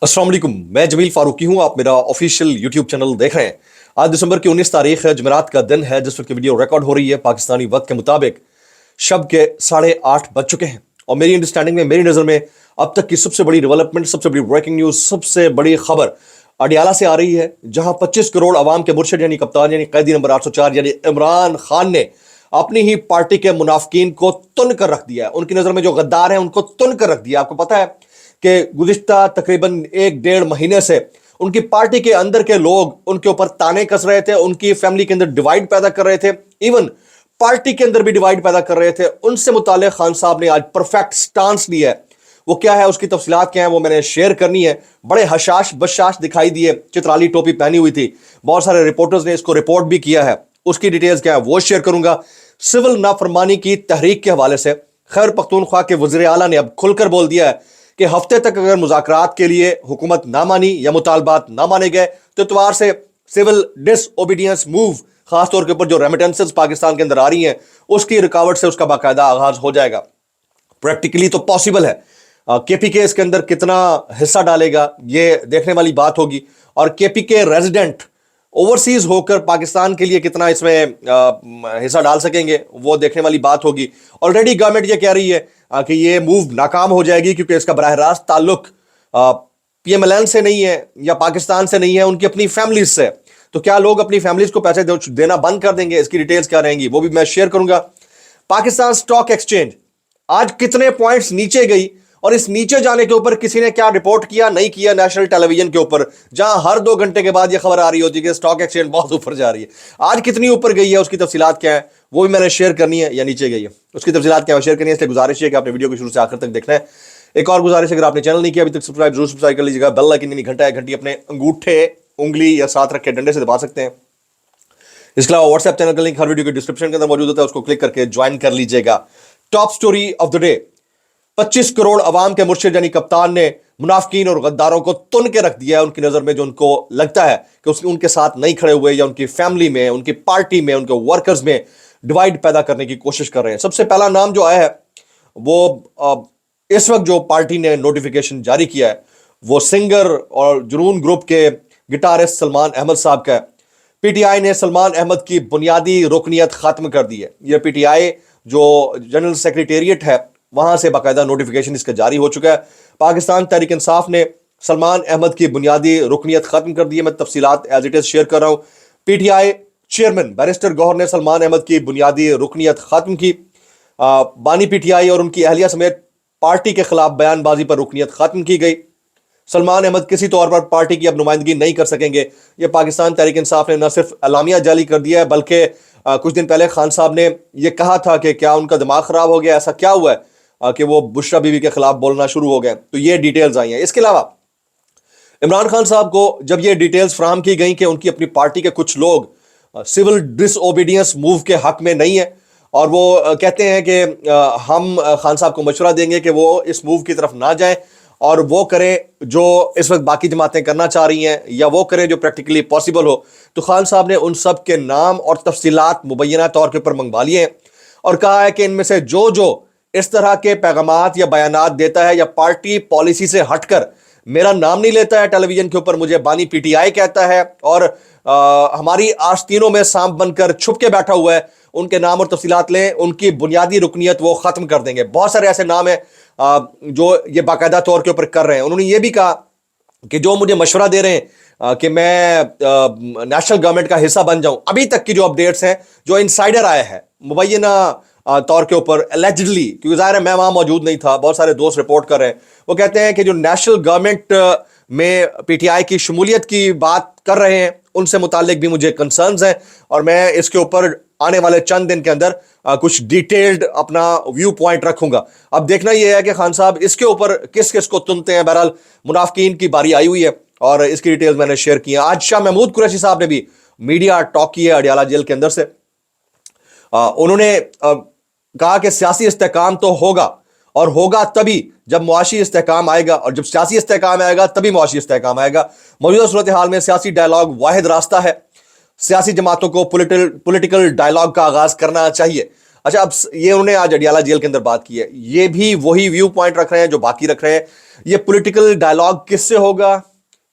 अस्सलाम वालेकुम, मैं जमील फारूकी हूं। आप मेरा ऑफिशियल यूट्यूब चैनल देख रहे हैं। आज दिसंबर की 19 तारीख है, जुमेरात का दिन है। जिस वक्त वीडियो रिकॉर्ड हो रही है पाकिस्तानी वक्त के मुताबिक शब के 8:30 बज चुके हैं। और मेरी अंडरस्टैंडिंग में, मेरी नज़र में अब तक की सबसे बड़ी डेवलपमेंट, सबसे बड़ी ब्रेकिंग न्यूज़, सबसे बड़ी खबर अडियाला से आ रही है, जहां 25 करोड़ अवाम के मुर्शिद यानी कप्तान यानी कैदी नंबर 804 यानी इमरान खान ने अपनी ही पार्टी के मुनाफिकीन को तुन कर रख दिया है। उनकी नज़र में जो गद्दार हैं उनको तुन कर रख दिया। आपको पता है कि गुज़िश्ता तकरीबन 1-1.5 महीने से उनकी पार्टी के अंदर के लोग उनके ऊपर ताने कस रहे थे, उनकी फैमिली के अंदर डिवाइड पैदा कर रहे थे, इवन पार्टी के अंदर भी डिवाइड पैदा कर रहे थे। उनसे मुताल्लिक खान साहब ने आज परफेक्ट स्टांस लिया है। वो क्या है, उसकी तफसीलात क्या है, वो मैंने शेयर करनी है। बड़े हशाश बशाश दिखाई दिए, चित्राली टोपी पहनी हुई थी। बहुत सारे रिपोर्टर्स ने इसको रिपोर्ट भी किया है। उसकी डिटेल्स क्या है वो शेयर करूंगा। सिविल नाफरमानी की तहरीक के हवाले से खैबर पख्तूनख्वा के वज़ीर आला ने अब खुलकर बोल दिया है कि हफ्ते तक अगर मुज़ाकरात के लिए हुकूमत ना मानी या मुतालबात ना माने गए तो इतवार से सिविल डिसओबीडियंस मूव, खासतौर के ऊपर जो रेमिटेंसेस पाकिस्तान के अंदर आ रही हैं उसकी रुकावट से उसका बाकायदा आगाज हो जाएगा। प्रैक्टिकली तो पॉसिबल है। केपीके इसके अंदर कितना हिस्सा डालेगा ये देखने वाली बात होगी। और केपीके रेजिडेंट ओवरसीज होकर पाकिस्तान के लिए कितना इसमें हिस्सा डाल सकेंगे वो देखने वाली बात होगी। ऑलरेडी गवर्नमेंट ये कह रही है कि ये मूव नाकाम हो जाएगी क्योंकि इसका बराह रास्त ताल्लुक पीएमएलएन से नहीं है या पाकिस्तान से नहीं है, उनकी अपनी फैमिलीज से। तो क्या लोग अपनी फैमिलीज को पैसे देना बंद कर देंगे? इसकी डिटेल्स क्या रहेंगी वो भी मैं शेयर करूंगा। पाकिस्तान स्टॉक एक्सचेंज आज कितने पॉइंट्स नीचे गई और इस नीचे जाने के ऊपर किसी ने क्या रिपोर्ट किया नहीं किया नेशनल टेलीविजन के ऊपर, जहां हर 2 घंटे के बाद यह खबर आ रही होती है कि स्टॉक एक्सचेंज बहुत ऊपर जा रही है। आज कितनी ऊपर गई है उसकी तफसीलात क्या है वो भी मैंने शेयर करनी है, या नीचे गई है उसकी तफसीलात क्या है शेयर करनी है। इसलिए गुजारिश है कि आपने वीडियो को शुरू से आखिर तक देखना है। एक और गुजारिश, अगर आपने चैनल नहीं किया अभी तक सब्सक्राइब जरूर सब्सक्राइब कर लीजिएगा। बेल आइकन यानी घंटी अपने अंगूठे उंगली या साथ रख के डंडे से दबा सकते हैं। इसके अलावा व्हाट्सएप चैनल का लिंक हर वीडियो के डिस्क्रिप्शन के अंदर मौजूद होता है, उसको क्लिक करके ज्वाइन कर लीजिएगा। Top story of the day, 25 crore अवाम के मुर्शिद यानी कप्तान ने मुनाफिकीन और गद्दारों को तुन के रख दिया है। उनकी नजर में जो उनको लगता है कि उनके साथ नहीं खड़े हुए या उनकी फैमिली में, उनकी पार्टी में, उनके वर्कर्स में डिवाइड पैदा करने की कोशिश कर रहे हैं। सबसे पहला नाम जो आया है वो इस वक्त जो पार्टी ने नोटिफिकेशन जारी किया है वो सिंगर और जुनून ग्रुप के गिटारिस्ट सलमान अहमद साहब का है। पीटीआई ने सलमान अहमद की बुनियादी रुकनियत खत्म कर दी है। यह पीटीआई जो जनरल सेक्रेटेरिएट है वहां से बाकायदा नोटिफिकेशन इसका जारी हो चुका है। पाकिस्तान तहरीक इंसाफ ने सलमान अहमद की बुनियादी रुकनियत खत्म कर दी है। मैं तफसीलात एज इट इज शेयर कर रहा हूं। पीटीआई चेयरमैन बैरिस्टर गौहर ने सलमान अहमद की बुनियादी रुकनियत खत्म की। बानी पीटीआई और उनकी अहलिया समेत पार्टी के खिलाफ बयानबाजी पर रुकनियत खत्म की गई। सलमान अहमद किसी तौर पर पार्टी की अब नुमाइंदगी नहीं कर सकेंगे। ये पाकिस्तान तहरीक इंसाफ ने न सिर्फ एलामिया जारी कर दिया है बल्कि कुछ दिन पहले खान साहब ने यह कहा था कि क्या उनका दिमाग खराब हो गया, ऐसा क्या हुआ है कि वो बुशरा बीवी के खिलाफ बोलना शुरू हो गए। तो ये डिटेल्स आई हैं। इसके अलावा इमरान खान साहब को जब ये डिटेल्स फराहम की गई कि उनकी अपनी पार्टी के कुछ लोग सिविल डिसओबीडियंस मूव के हक में नहीं है और वो कहते हैं कि हम खान साहब को मशवरा देंगे कि वो इस मूव की तरफ ना जाएं और वो करें जो इस वक्त बाकी जमातें करना चाह रही हैं या वो करें जो प्रैक्टिकली पॉसिबल हो। तो खान साहब ने उन सब के नाम और तफसीलात मुबैना तौर के ऊपर मंगवा लिए हैं और कहा है कि इनमें से जो इस तरह के पैगामात या बयानात देता है या पार्टी पॉलिसी से हटकर मेरा नाम नहीं लेता है टेलीविजन के ऊपर, मुझे बानी पीटीआई कहता है और हमारी आस्तीनों में सांप बनकर छुप के बैठा हुआ है, उनके नाम और तफसीलात लें, उनकी बुनियादी रुकनियत वो खत्म कर देंगे। बहुत सारे ऐसे नाम हैं जो ये बाकायदा तौर के ऊपर कर रहे हैं। उन्होंने ये भी कहा कि जो मुझे मशवरा दे रहे हैं कि मैं नेशनल गवर्नमेंट का हिस्सा बन जाऊं, अभी तक की जो अपडेट्स हैं, जो इनसाइडर आया है मुबैना तौर के ऊपर एलिजिडली, क्योंकि ज़ाहिर है मैं वहां मौजूद नहीं था, बहुत सारे दोस्त रिपोर्ट कर रहे हैं, वो कहते हैं कि जो नेशनल गवर्नमेंट में पीटीआई की शमूलियत की बात कर रहे हैं उनसे मुतालिक भी मुझे कंसर्न्स हैं और मैं इसके ऊपर आने वाले चंद दिन के अंदर कुछ डिटेल्ड अपना व्यू पॉइंट रखूंगा। अब देखना यह है कि खान साहब इसके ऊपर किस किस को चुनते हैं। बहरहाल मुनाफिकीन की बारी आई हुई है और इसकी डिटेल्स मैंने शेयर की हैं। आज शाह महमूद कुरैशी साहब ने भी मीडिया टॉक की है अडियाला जेल के अंदर से। उन्होंने कहा कि सियासी इस्तेहकाम तो होगा और होगा तभी जब मुआशी इस्तेहकाम आएगा और जब सियासी इस्तेहकाम आएगा तभी मुआशी इस्तेहकाम आएगा। मौजूदा सूरत हाल में सियासी डायलॉग वाहिद रास्ता है। सियासी जमातों को पॉलिटिकल डायलॉग का आगाज करना चाहिए। اچھا اب یہ انہوں نے آج اڈیالہ جیل کے اندر بات کی ہے, یہ بھی وہی ویو پوائنٹ رکھ رہے ہیں جو باقی رکھ رہے ہیں. یہ پولیٹیکل ڈائلاگ کس سے ہوگا,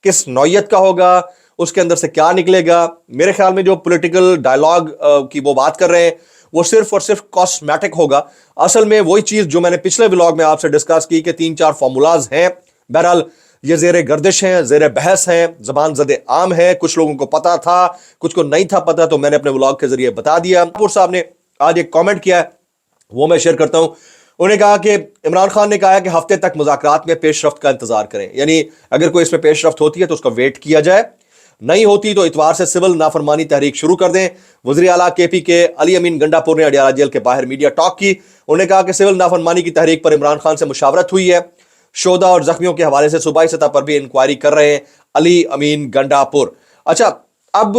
کس نوعیت کا ہوگا, اس کے اندر سے کیا نکلے گا؟ میرے خیال میں جو پولیٹیکل ڈائلاگ کی وہ بات کر رہے ہیں وہ صرف اور صرف کاسمیٹک ہوگا. اصل میں وہی چیز جو میں نے پچھلے ولاگ میں آپ سے ڈسکس کی کہ 3-4 فارمولاز ہیں. بہرحال یہ زیر گردش ہیں, زیر بحث ہیں, زبان زد عام ہے, کچھ لوگوں کو پتا تھا, کچھ کو نہیں تھا پتا, تو میں نے اپنے ولاگ کے ذریعے بتا دیا. پور صاحب نے آج ایک کامنٹ کیا ہے, وہ میں شیئر کرتا ہوں. انہوں نے کہا کہ عمران خان نے کہا ہے کہ ہفتے تک مذاکرات میں پیش رفت کا انتظار کریں, یعنی اگر کوئی اس میں پیش رفت ہوتی ہے تو اس کا ویٹ کیا جائے, نہیں ہوتی تو اتوار سے سول نافرمانی تحریک شروع کر دیں. وزیر اعلیٰ کے پی کے علی امین گنڈا پور نے اڈیالہ جیل کے باہر میڈیا ٹاک کی. انہوں نے کہا کہ سول نافرمانی کی تحریک پر عمران خان سے مشاورت ہوئی ہے, شہداء اور زخمیوں کے حوالے سے صوبائی سطح پر بھی انکوائری کر رہے ہیں علی امین گنڈا پور. اچھا اب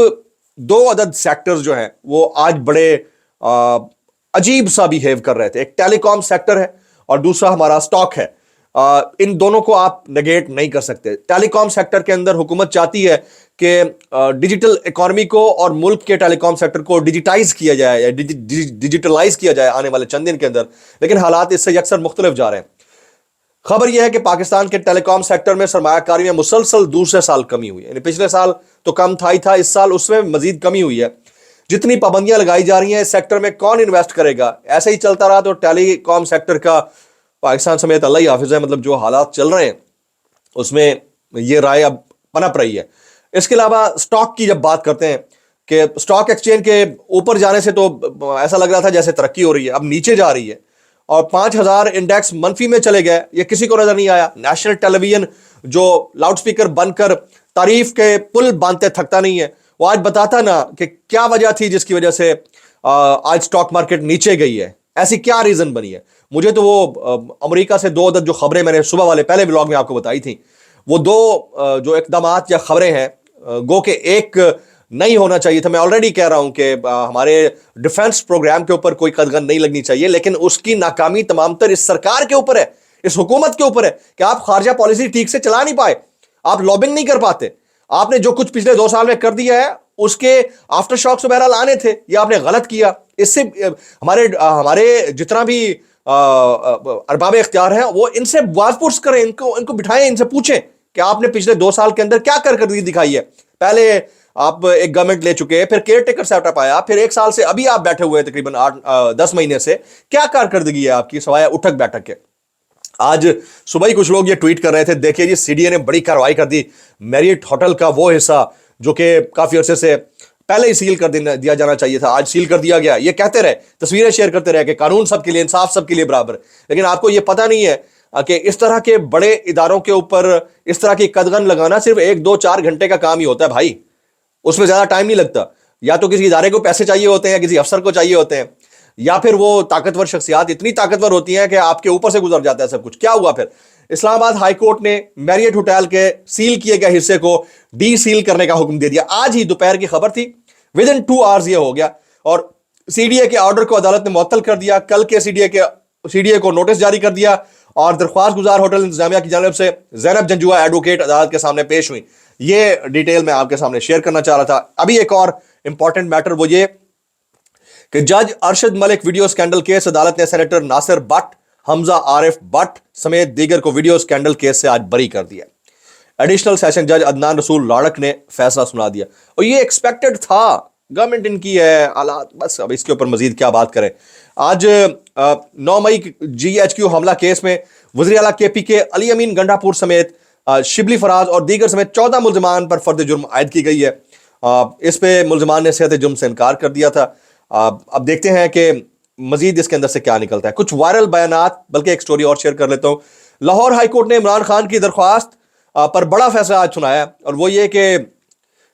2 عدد سیکٹرز جو ہیں وہ آج بڑے عجیب سا بیہیو کر رہے تھے. ایک ٹیلی کام سیکٹر ہے اور دوسرا ہمارا سٹاک ہے. ان دونوں کو آپ نگیٹ نہیں کر سکتے. ٹیلی کام سیکٹر کے اندر حکومت چاہتی ہے کہ ڈیجیٹل اکانومی کو اور ملک کے ٹیلی کام سیکٹر کو ڈیجیٹائز کیا جائے یا ڈیجیٹلائز کیا جائے آنے والے چند دن کے اندر, لیکن حالات اس سے یکسر مختلف جا رہے ہیں. خبر یہ ہے کہ پاکستان کے ٹیلی کام سیکٹر میں سرمایہ کاری میں مسلسل دوسرے سال کمی ہوئی ہے. یعنی پچھلے سال تو کم تھا ہی تھا, اس سال اس میں مزید کمی ہوئی ہے. جتنی پابندیاں لگائی جا رہی ہیں اس سیکٹر میں کون انویسٹ کرے گا؟ ایسے ہی چلتا رہا تو ٹیلی کام سیکٹر کا پاکستان سمیت اللہ ہی حافظ ہے, مطلب جو حالات چل رہے ہیں اس میں یہ رائے اب پنپ رہی ہے. اس کے علاوہ سٹاک کی جب بات کرتے ہیں کہ سٹاک ایکسچینج کے اوپر جانے سے تو ایسا لگ رہا تھا جیسے ترقی ہو رہی ہے, اب نیچے جا رہی ہے اور 5000 انڈیکس منفی میں چلے گئے. یہ کسی کو نظر نہیں آیا. نیشنل ٹیلی ویژن جو لاؤڈ سپیکر بن کر تعریف کے پل باندھتے تھکتا نہیں ہے, وہ آج بتاتا نا کہ کیا وجہ تھی جس کی وجہ سے آج سٹاک مارکیٹ نیچے گئی ہے, ایسی کیا ریزن بنی ہے. مجھے تو وہ امریکہ سے 2 عدد جو خبریں میں نے صبح والے پہلے ولاگ میں آپ کو بتائی تھیں, وہ 2 جو اقدامات یا خبریں ہیں, گو کہ ایک نہیں ہونا چاہیے تھا. میں آلریڈی کہہ رہا ہوں کہ ہمارے ڈیفنس پروگرام کے اوپر کوئی قدغن نہیں لگنی چاہیے, لیکن اس کی ناکامی تمام تر اس سرکار کے اوپر ہے, اس حکومت کے اوپر ہے کہ آپ خارجہ پالیسی ٹھیک سے چلا نہیں پائے, آپ لابنگ نہیں کر پاتے. آپ نے جو کچھ پچھلے 2 سال میں کر دیا ہے اس کے آفٹر شاکس تو بہرحال آنے تھے, یہ آپ نے غلط کیا. اس سے ہمارے جتنا بھی ارباب اختیار ہیں وہ ان سے باز پرس کریں, ان کو بٹھائیں, ان سے پوچھیں کہ آپ نے پچھلے 2 سال کے اندر کیا کر دکھائی ہے. پہلے آپ ایک گورنمنٹ لے چکے ہیں, پھر کیئر ٹیکر سیٹ اپ آیا, پھر 1 سال سے ابھی آپ بیٹھے ہوئے ہیں تقریباً 8-10 مہینے سے. کیا کارکردگی ہے آپ کی سوائے اٹھک بیٹھک کے؟ آج صبح ہی کچھ لوگ یہ ٹویٹ کر رہے تھے, دیکھیے جی سی ڈی اے نے بڑی کارروائی کر دی, میریٹ ہوٹل کا وہ حصہ جو کہ کافی عرصے سے پہلے ہی سیل کر دیا جانا چاہیے تھا, آج سیل کر دیا گیا. یہ کہتے رہے, تصویریں شیئر کرتے رہے کہ قانون سب کے لیے, انصاف سب کے لیے برابر, لیکن آپ کو یہ پتہ نہیں ہے کہ اس طرح کے بڑے اداروں کے اوپر اس طرح کی قدغن لگانا صرف 1-2-4 گھنٹے کا کام ہی ہوتا ہے بھائی, اس میں زیادہ ٹائم نہیں لگتا. یا تو کسی ادارے کو پیسے چاہیے ہوتے ہیں, کسی افسر کو چاہیے ہوتے ہیں, یا پھر وہ طاقتور شخصیات اتنی طاقتور ہوتی ہیں کہ آپ کے اوپر سے گزر جاتا ہے سب کچھ. کیا ہوا پھر؟ اسلام آباد ہائی کورٹ نے میریٹ ہوٹل کے سیل کیے گئے حصے کو ڈی سیل کرنے کا حکم دے دیا. آج ہی دوپہر کی خبر تھی, ودن 2 آورز یہ ہو گیا, اور سی ڈی اے کے آرڈر کو عدالت نے معطل کر دیا. کل کے سی ڈی اے کو نوٹس جاری کر دیا, اور درخواست گزار ہوٹل انتظامیہ کی جانب سے زینب جنجوعہ ایڈوکیٹ عدالت کے سامنے پیش ہوئی. یہ ڈیٹیل میں آپ کے سامنے شیئر کرنا چاہ رہا تھا. ابھی ایک اور امپورٹنٹ میٹر وہ یہ کہ جج Arshad Malik video scandal case, عدالت نے senator Nasir but, Hamza Arif but سمیت دیگر کو ویڈیو سکینڈل کیس سے آج بری کر دیا. ایڈیشنل سیشن جج عدنان رسول لاڑک نے فیصلہ سنا دیا, اور یہ ایکسپیکٹڈ تھا, گورنمنٹ ان کی ہے, حالات بس اب اس کے اوپر مزید کیا بات کریں. آج 9 مئی جی ایچ کیو حملہ کیس میں وزیر اعلیٰ کے پی کے علی امین گنڈا پور سمیت شبلی فراز اور دیگر سمیت 14 ملزمان پر فرد جرم عائد کی گئی ہے. اس پہ ملزمان نے صحت جرم سے انکار کر دیا تھا. اب دیکھتے ہیں کہ مزید اس کے اندر سے کیا نکلتا ہے. کچھ وائرل بیانات, بلکہ ایک سٹوری اور شیئر کر لیتا ہوں. لاہور ہائی کورٹ نے عمران خان کی درخواست پر بڑا فیصلہ آج سنایا, اور وہ یہ کہ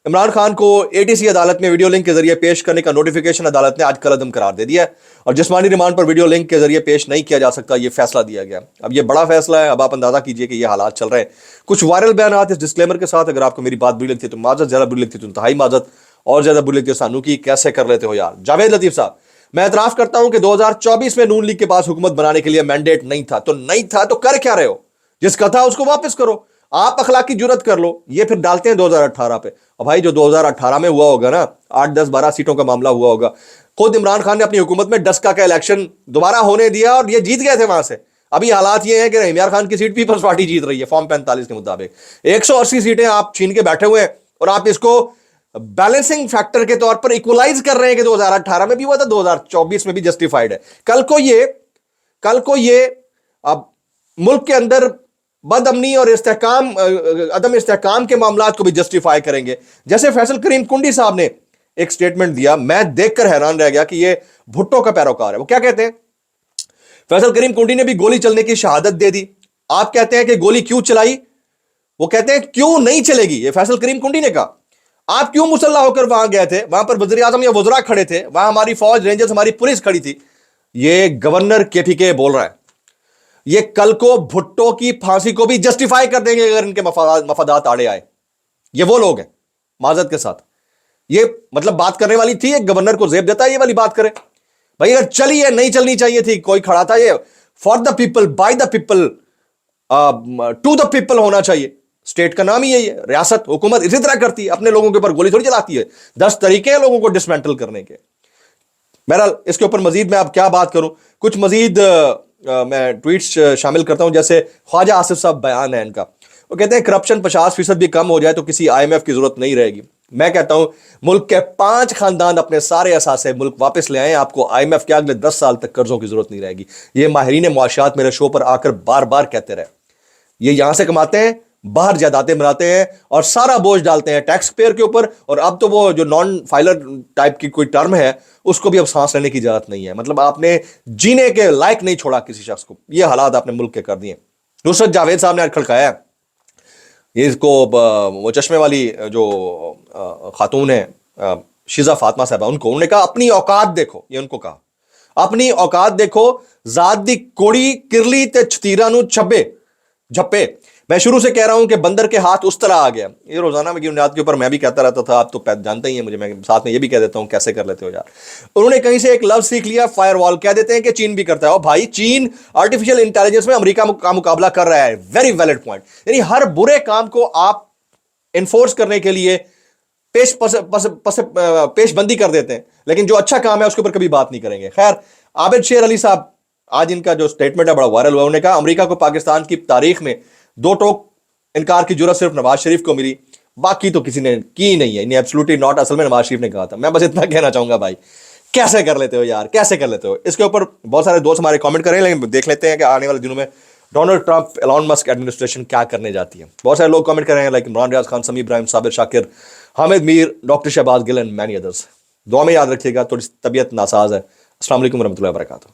عمران خان کو اے ٹی سی عدالت میں ویڈیو لنک کے ذریعے پیش کرنے کا نوٹیفیکیشن عدالت نے آج کل عدم قرار دے دیا ہے, اور جسمانی ریمانڈ پر ویڈیو لنک کے ذریعے پیش نہیں کیا جا سکتا, یہ فیصلہ دیا گیا. اب یہ بڑا فیصلہ ہے, اب آپ اندازہ کیجئے کہ یہ حالات چل رہے ہیں. کچھ وائرل بیانات اس ڈسکلیمر کے ساتھ, اگر آپ کو میری بات بری لگتی ہے تو معذرت, زیادہ بری لگتی ہے تو انتہائی معذرت, اور زیادہ بری لگتی ہے سانو کی کیسے کر لیتے ہو یار. جاوید لطیف صاحب, میں اعتراف کرتا ہوں کہ 2024 میں نون لیگ کے پاس حکومت بنانے کے لیے مینڈیٹ نہیں تھا, تو نہیں تھا تو کر کیا رہے ہو؟ جس کا تھا اس کو واپس کرو. आप अखलाकी जुर्रत कर लो, ये फिर डालते हैं 2018 पे। और भाई जो 2018 में हुआ होगा ना, 8 10 12 सीटों का मामला हुआ होगा, खुद इमरान खान ने अपनी हुकूमत में डस्का का इलेक्शन दोबारा होने दिया और ये जीत गए थे वहां से। अभी हालात ये हैं कि इमरान खान की सीट पीपल्स पार्टी जीत रही है फॉर्म 45 के मुताबिक। 180 सीटें आप छीन के बैठे हुए हैं और आप इसको बैलेंसिंग फैक्टर के तौर पर इक्वलाइज कर रहे हैं कि 2018 में भी हुआ था, 2024 में भी जस्टिफाइड है। कल को ये अब मुल्क के अंदर बदअमनी और अदम इस्तेहकाम के मामलात को भी जस्टिफाई करेंगे। जैसे फैसल करीम कुंडी साहब ने एक स्टेटमेंट दिया, मैं देखकर हैरान रह गया कि ये भुट्टो का पैरोकार है। वो क्या कहते हैं, फैसल करीम कुंडी ने भी गोली चलने की शहादत दे दी। आप कहते हैं कि गोली क्यों चलाई, वो कहते हैं क्यों नहीं चलेगी, ये फैसल करीम कुंडी ने कहा। आप क्यों मुसल्ला होकर वहां गए थे, वहां पर वज़ीर आज़म या वज़रा खड़े थे, वहां हमारी फौज, रेंजर्स, हमारी पुलिस खड़ी थी। ये गवर्नर केपीके बोल रहा है। ये कल को भुट्टो की फांसी को भी जस्टिफाई कर देंगे अगर इनके मफादात आड़े आए। ये वो लोग हैं माजरत के साथ। ये मतलब बात करने वाली थी, एक गवर्नर को जेब देता है ये वाली बात करे। भाई अगर चली है, नहीं चलनी चाहिए थी, कोई खड़ा था, ये for the people, by the people, to the people होना चाहिए। स्टेट का नाम ही यही है, रियासत, हुकूमत इसी तरह करती है, अपने लोगों के ऊपर गोली थोड़ी चलाती है। 10 तरीके हैं लोगों को डिसमेंटल करने के। बहरहाल इसके ऊपर मजीद मैं अब क्या बात करूं, कुछ मजीद मैं ट्वीट्स शामिल करता हूं। जैसे ख्वाजा आसिफ साहब बयान है इनका, वो कहते हैं करप्शन 50% भी कम हो जाए तो किसी IMF की जरूरत नहीं रहेगी। मैं कहता हूं मुल्क के 5 खानदान अपने सारे असासे मुल्क वापस ले आए, आपको IMF के अगले 10 साल तक कर्जों की जरूरत नहीं रहेगी। ये माहिरीन मुआशात मेरे शो पर आकर बार बार कहते रहे। ये यहां से कमाते हैं, बाहर जायदादें बनाते हैं और सारा बोझ डालते हैं टैक्स पेयर के ऊपर। और अब तो वो जो नॉन फाइलर टाइप की कोई टर्म है उसको भी अब सांस लेने की इजाजत नहीं है। मतलब आपने जीने के लायक नहीं छोड़ा किसी शख्स को। ये हालात आपने मुल्क के कर दिए। नुसरत जावेद साहब ने आज खड़काया है, ये इसको वो चश्मे वाली जो खातून है शिजा फातिमा साहबा, उन्होंने कहा अपनी औकात देखो। ये उनको कहा अपनी औकात देखो, जात दी कोड़ी किरली ते छतीरा नु छब्बे झप्पे। मैं शुरू से कह रहा हूं कि बंदर के हाथ उस तरह आ गया। ये रोजाना में की बुनियाद के ऊपर मैं भी कहता रहता था, आप तो जानते ही हैं मुझे, मैं साथ में ये भी कह देता हूं कैसे कर लेते हो यार। उन्होंने कहीं से एक लफ्ज सीख लिया, फायरवॉल। कह देते हैं कि चीन भी करता है। और भाई चीन आर्टिफिशियल इंटेलिजेंस में अमेरिका का मुकाबला कर रहा है। Very valid point. यानी हर बुरे काम को आप एनफोर्स करने के लिए पेशबंदी कर देते हैं, लेकिन जो अच्छा काम है उसके ऊपर कभी बात नहीं करेंगे। खैर, आबिद शेर अली साहब, आज इनका जो स्टेटमेंट है बड़ा वायरल हुआ। उन्होंने कहा अमेरिका को पाकिस्तान की तारीख में 2 टोक इनकार की जुर्रत सिर्फ नवाज शरीफ को मिली, बाकी तो किसी ने की नहीं है। एब्सोल्युटली नॉट, असल में नवाज शरीफ ने कहा था। मैं बस इतना कहना चाहूंगा भाई, कैसे कर लेते हो यार, कैसे कर लेते हो। इसके ऊपर बहुत सारे दोस्त हमारे कमेंट करें, लेकिन देख लेते हैं कि आने वाले दिनों में Donald Trump, Elon Musk administration क्या करने जाती है। बहुत सारे लोग कमेंट कर रहे हैं, like Imran Riaz Khan, Sami Ibrahim, Sabir Shakir, Hamid Mir, doctor Shahbaz Gill and many others. दुआ में याद रखिएगा, थोड़ी तबीयत नासाज है। अस्सलाम वालेकुम रहमतुल्लाहि व बरकातहू।